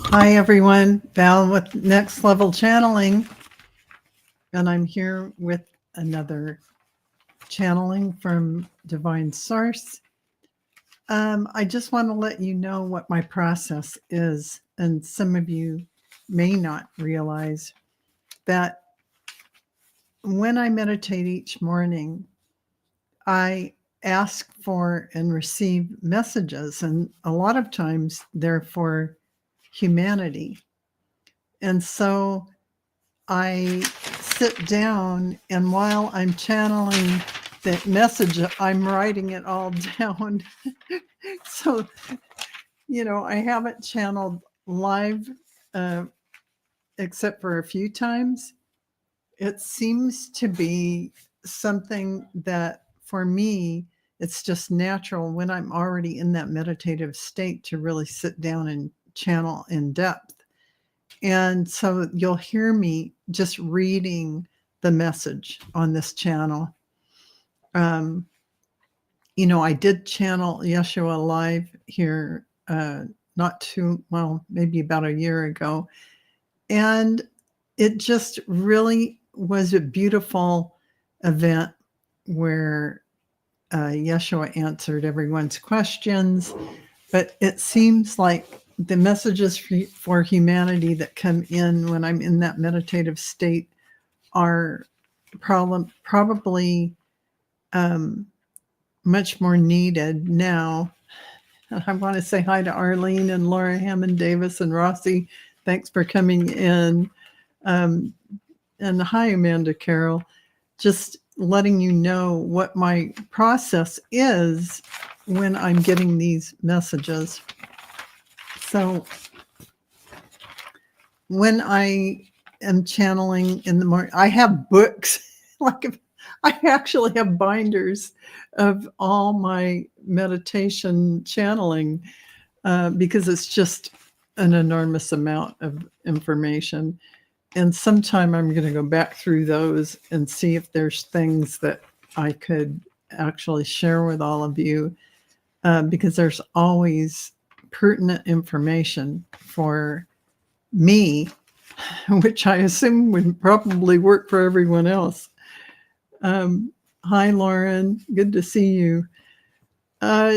Hi, everyone. Val with Next Level Channeling. And I'm here with another channeling from Divine Source. I just want to let you know what my process is. And some of you may not realize that when I meditate each morning, I ask for and receive messages. And a lot of times they're for humanity. And so I sit down, and while I'm channeling that message, I'm writing it all down. So, I haven't channeled live uh, except for a few times. It seems to be something that for me, it's just natural when I'm already in that meditative state to really sit down and channel in depth. And so you'll hear me just reading the message on this channel. Um, I did channel Yeshua live here not too, well, maybe about a year ago. And it just really was a beautiful event where Yeshua answered everyone's questions. But it seems like the messages for humanity that come in when I'm in that meditative state are probably much more needed now. And I want to say hi to Arlene and Laura Hammond Davis and Rossi. Thanks for coming in. And hi, Amanda Carroll. Just letting you know what my process is when I'm getting these messages. So when I am channeling in the morning, I have books. I actually have binders of all my meditation channeling because it's just an enormous amount of information. And sometime I'm going to go back through those and see if there's things that I could actually share with all of you because there's always pertinent information for me, which I assume would probably work for everyone else. Hi, Lauren. Good to see you.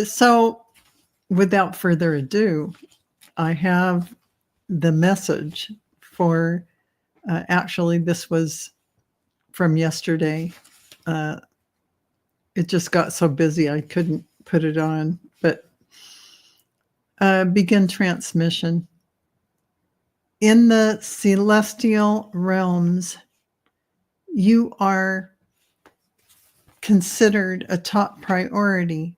So without further ado, I have the message for, actually, this was from yesterday. It just got so busy I couldn't put it on, but begin transmission. In the celestial realms, you are considered a top priority.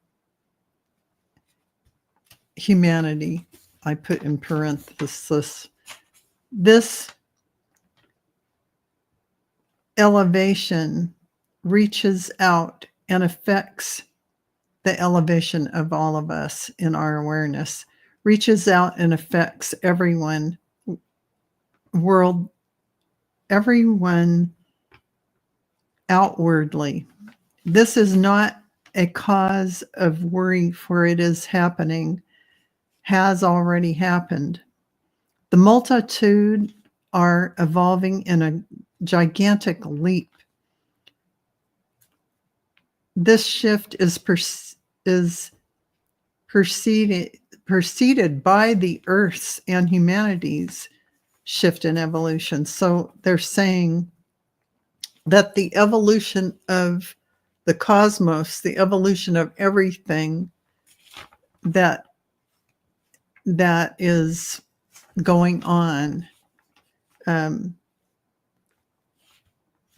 Humanity, I put in parenthesis. This elevation reaches out and affects the elevation of all of us in our awareness, reaches out and affects everyone outwardly. This is not a cause of worry, for it is happening, has already happened. The multitude are evolving in a gigantic leap. This shift is preceded by the Earth's and humanity's shift in evolution. So they're saying that the evolution of the cosmos, the evolution of everything that is going on.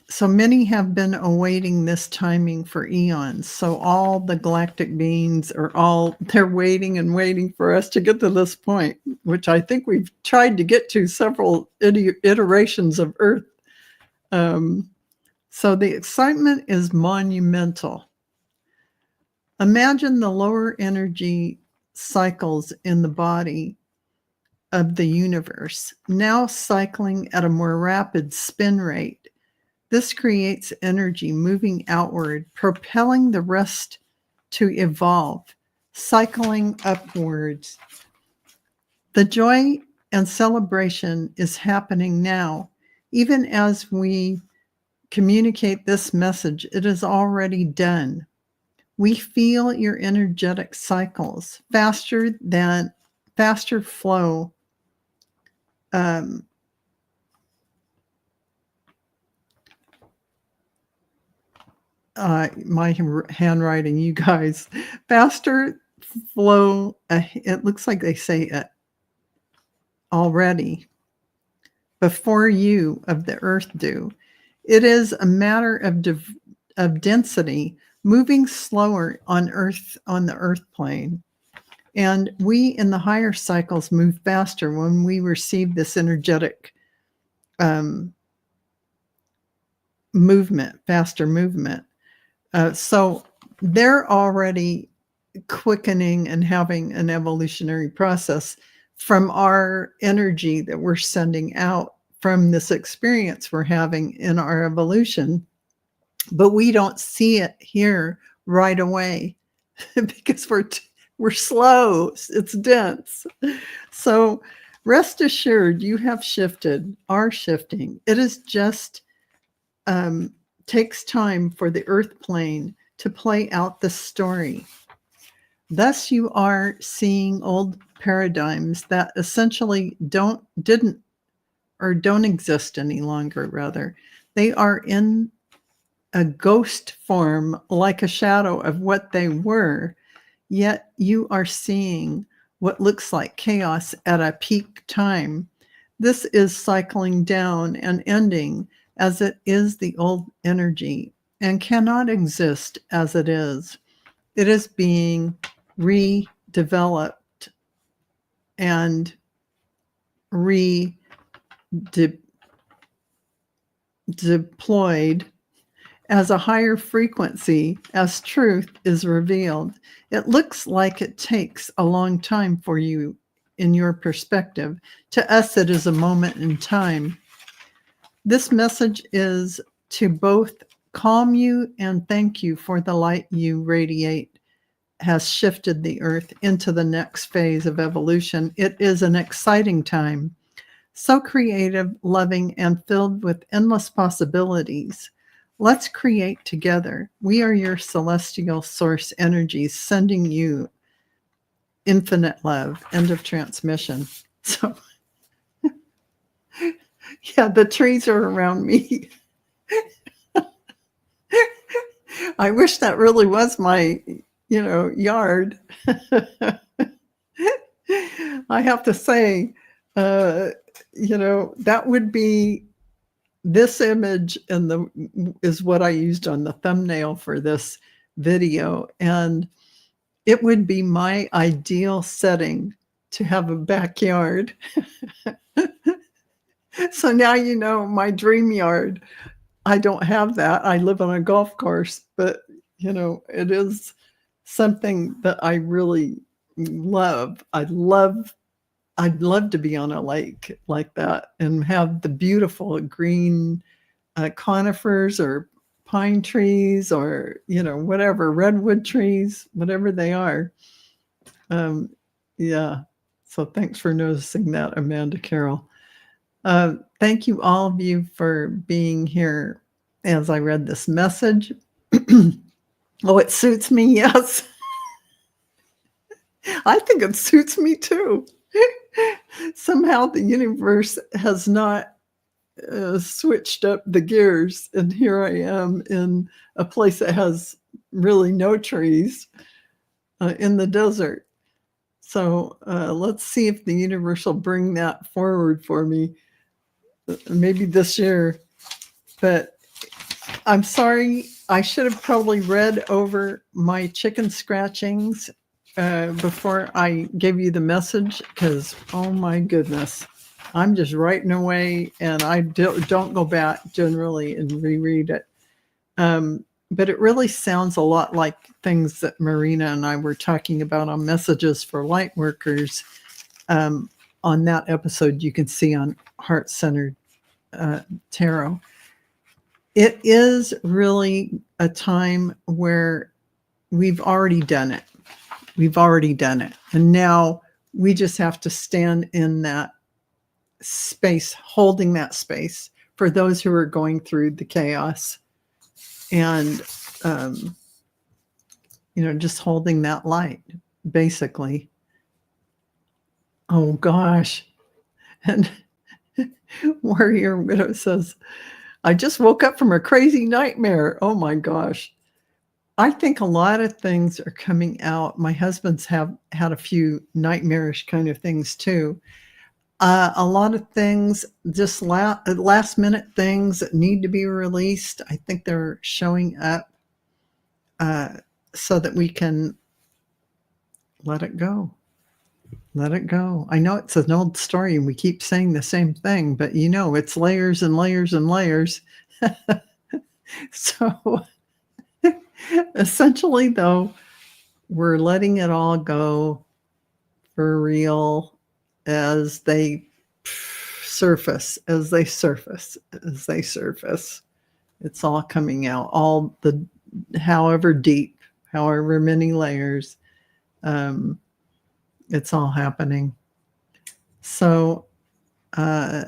So many have been awaiting this timing for eons. So all the galactic beings they're waiting and waiting for us to get to this point, which I think we've tried to get to several iterations of Earth. So the excitement is monumental. Imagine the lower energy cycles in the body of the universe, now cycling at a more rapid spin rate. This creates energy moving outward, propelling the rest to evolve, cycling upwards. The joy and celebration is happening now. Even as we communicate this message, it is already done. We feel your energetic cycles, faster flow. My handwriting, you guys, faster flow. It looks like they say it already before you of the earth do. It is a matter of density moving slower on the earth plane. And we in the higher cycles move faster when we receive this energetic faster movement. So they're already quickening and having an evolutionary process from our energy that we're sending out from this experience we're having in our evolution. But we don't see it here right away because we're slow. It's dense. So rest assured, you have are shifting. It is just takes time for the earth plane to play out the story. Thus, you are seeing old paradigms that essentially don't exist any longer, rather. They are in a ghost form, like a shadow of what they were, yet you are seeing what looks like chaos at a peak time. This is cycling down and ending as it is the old energy and cannot exist as it is. It is being redeveloped and deployed as a higher frequency as truth is revealed. It looks like it takes a long time for you in your perspective. To us, it is a moment in time. This message is to both calm you and thank you for the light you radiate has shifted the earth into the next phase of evolution. It is an exciting time, so creative, loving, and filled with endless possibilities. Let's create together. We are your celestial source energies sending you infinite love. End of transmission. So, yeah, the trees are around me. I wish that really was my yard. I have to say, that would be this image is what I used on the thumbnail for this video. And it would be my ideal setting to have a backyard. So now you know my dream yard. I don't have that. I live on a golf course, but it is something that I really love. I'd love to be on a lake like that and have the beautiful green conifers or pine trees or whatever, redwood trees, whatever they are. Yeah. So thanks for noticing that, Amanda Carroll. Thank you, all of you, for being here as I read this message. Oh, it suits me, yes. I think it suits me too. Somehow the universe has not switched up the gears, and here I am in a place that has really no trees in the desert. So let's see if the universe will bring that forward for me, maybe this year. But I'm sorry, I should have probably read over my chicken scratchings before I gave you the message, because, oh my goodness, I'm just writing away and I don't go back generally and reread it. But it really sounds a lot like things that Marina and I were talking about on Messages for Light Workers. On that episode, you can see on Heart Centered Tarot. It is really a time where we've already done it. And now we just have to stand in that space, holding that space for those who are going through the chaos, and just holding that light, basically. Oh gosh. And Warrior Widow says, I just woke up from a crazy nightmare. Oh my gosh. I think a lot of things are coming out. My husband's have had a few nightmarish kind of things too. A lot of things, just last minute things that need to be released. I think they're showing up so that we can let it go. Let it go. I know it's an old story and we keep saying the same thing, but it's layers and layers and layers. So essentially, though, we're letting it all go for real as they surface. It's all coming out, all the however deep, however many layers. It's all happening. So I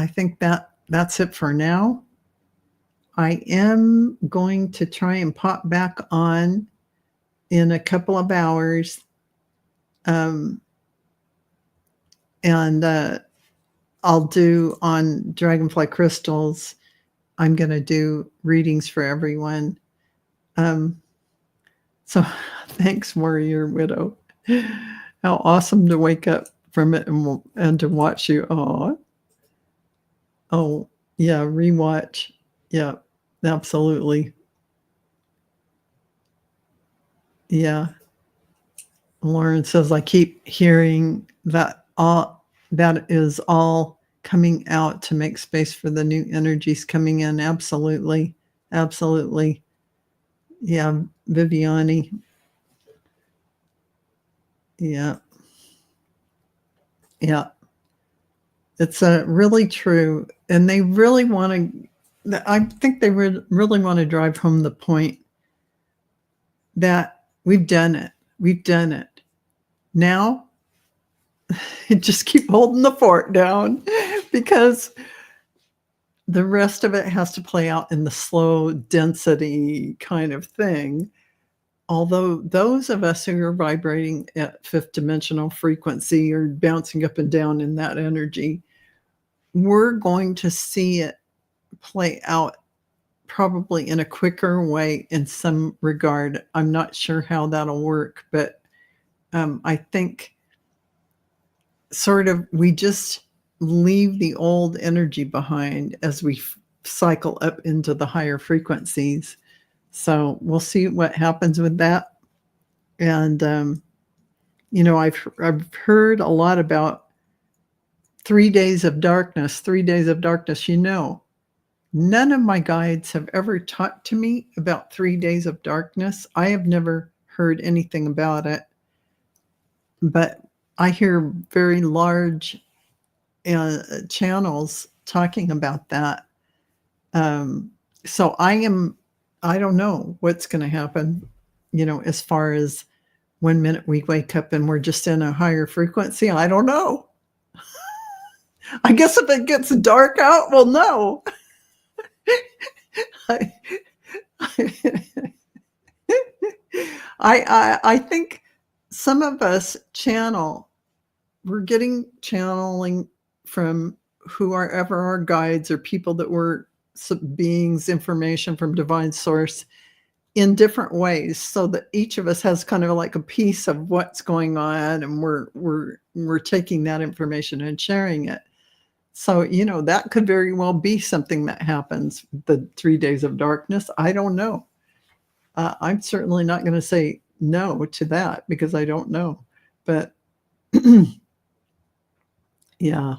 think that's it for now. I am going to try and pop back on in a couple of hours. And I'll do on Dragonfly crystals. I'm going to do readings for everyone. So thanks, Warrior Widow. How awesome to wake up from it and to watch you. Oh, yeah, rewatch. Yeah, absolutely. Yeah. Lauren says, I keep hearing that is all coming out to make space for the new energies coming in. Absolutely. Absolutely. Yeah, Viviani. Yeah. Yeah. It's really true. And they really I think they really want to drive home the point that we've done it. We've done it. Now, just keep holding the fort down, because the rest of it has to play out in the slow density kind of thing. Although those of us who are vibrating at fifth dimensional frequency or bouncing up and down in that energy, we're going to see it play out probably in a quicker way in some regard. I'm not sure how that'll work, but I think sort of we just leave the old energy behind as we cycle up into the higher frequencies. So we'll see what happens with that. And, I've heard a lot about 3 days of darkness, 3 days of darkness. None of my guides have ever talked to me about 3 days of darkness. I have never heard anything about it, but I hear very large channels talking about that. So I don't know what's going to happen, as far as 1 minute we wake up and we're just in a higher frequency. I don't know. I guess if it gets dark out, we'll know. I think some of us we're getting channeling from whoever our guides or people that were beings, information from divine source in different ways, so that each of us has kind of like a piece of what's going on, and we're taking that information and sharing it. So, that could very well be something that happens, the 3 days of darkness. I don't know. I'm certainly not going to say no to that because I don't know. But yeah.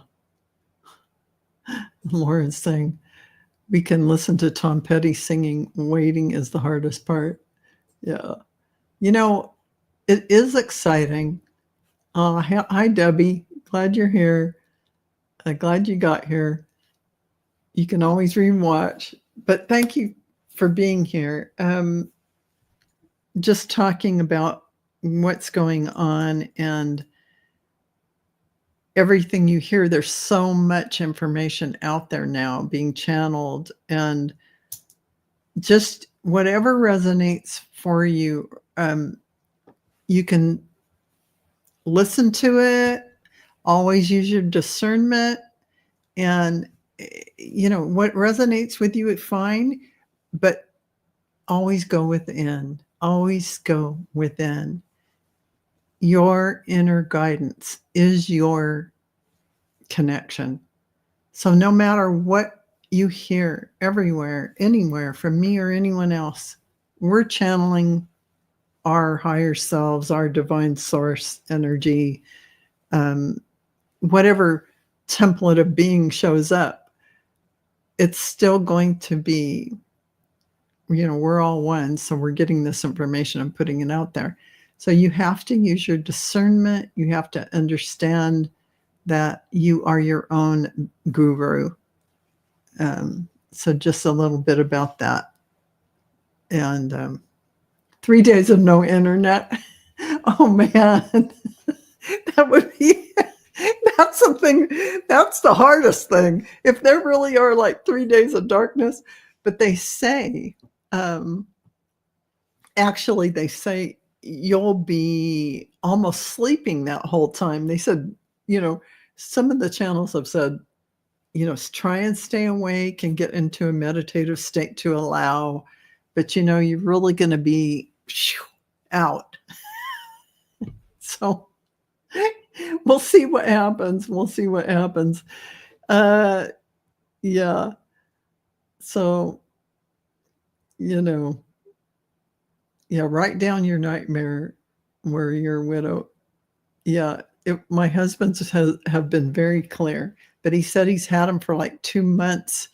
Lauren's saying, we can listen to Tom Petty singing, waiting is the hardest part. Yeah. It is exciting. Hi, Debbie. Glad you're here. Glad you got here. You can always rewatch, but thank you for being here. Just talking about what's going on, and everything you hear, there's so much information out there now being channeled, and just whatever resonates for you, you can listen to it, always use your discernment, and what resonates with you, it's fine, but always go within. Always go within. Your inner guidance is your connection. So no matter what you hear everywhere, anywhere from me or anyone else, we're channeling our higher selves, our divine source energy, whatever template of being shows up, it's still going to be, we're all one. So we're getting this information and putting it out there. So you have to use your discernment. You have to understand that you are your own guru. So just a little bit about that. And 3 days of no internet. Oh man, that would be, that's something, that's the hardest thing. If there really are like 3 days of darkness, but they say, actually they say you'll be almost sleeping that whole time. They said, some of the channels have said, try and stay awake and get into a meditative state to allow, but you're really going to be out. So we'll see what happens. Yeah. So, write down your nightmare where you're a widow. Yeah. My husband's have been very clear, but he said he's had them for like 2 months,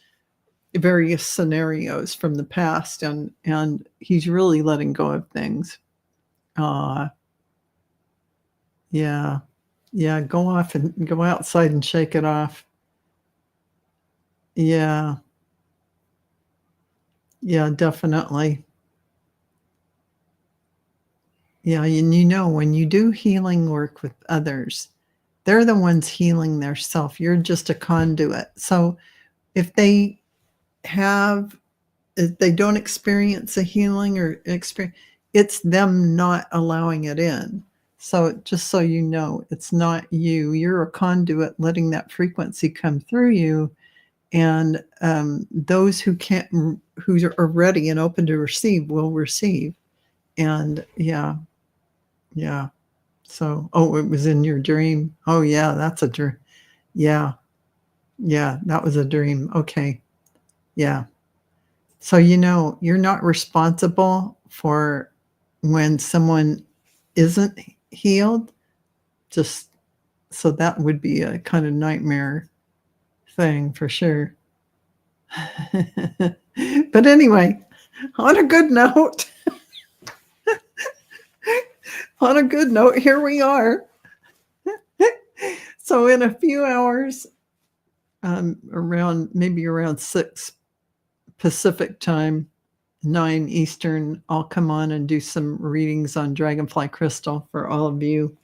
various scenarios from the past, and he's really letting go of things. Yeah. Go off and go outside and shake it off. Yeah, definitely. Yeah, and when you do healing work with others, they're the ones healing their self. You're just a conduit. So if they don't experience a healing or experience, it's them not allowing it in. So just so you know, it's not you. You're a conduit letting that frequency come through you. And those who are ready and open to receive will receive. And yeah. So, it was in your dream. Oh yeah, that's a dream. Yeah, that was a dream. Okay. Yeah. So, you're not responsible for when someone isn't healed. Just so that would be a kind of nightmare thing for sure. But anyway, on a good note, here we are. So in a few hours, around 6 Pacific time, 9 Eastern, I'll come on and do some readings on Dragonfly Crystal for all of you.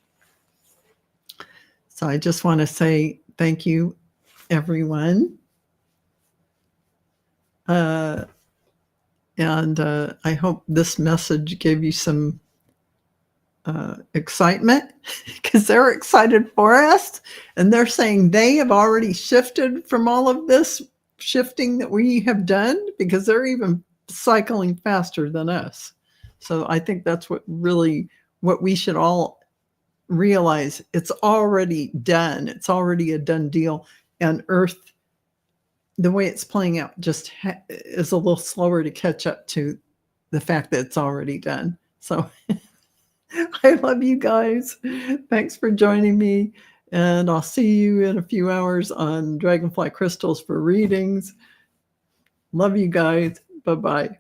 So I just want to say thank you, everyone. And I hope this message gave you some excitement, because they're excited for us, and they're saying they have already shifted from all of this shifting that we have done, because they're even cycling faster than us. So I think that's what we should all realize. It's already done. It's already a done deal. And Earth, the way it's playing out, just is a little slower to catch up to the fact that it's already done. So I love you guys. Thanks for joining me. And I'll see you in a few hours on Dragonfly Crystals for readings. Love you guys. Bye-bye.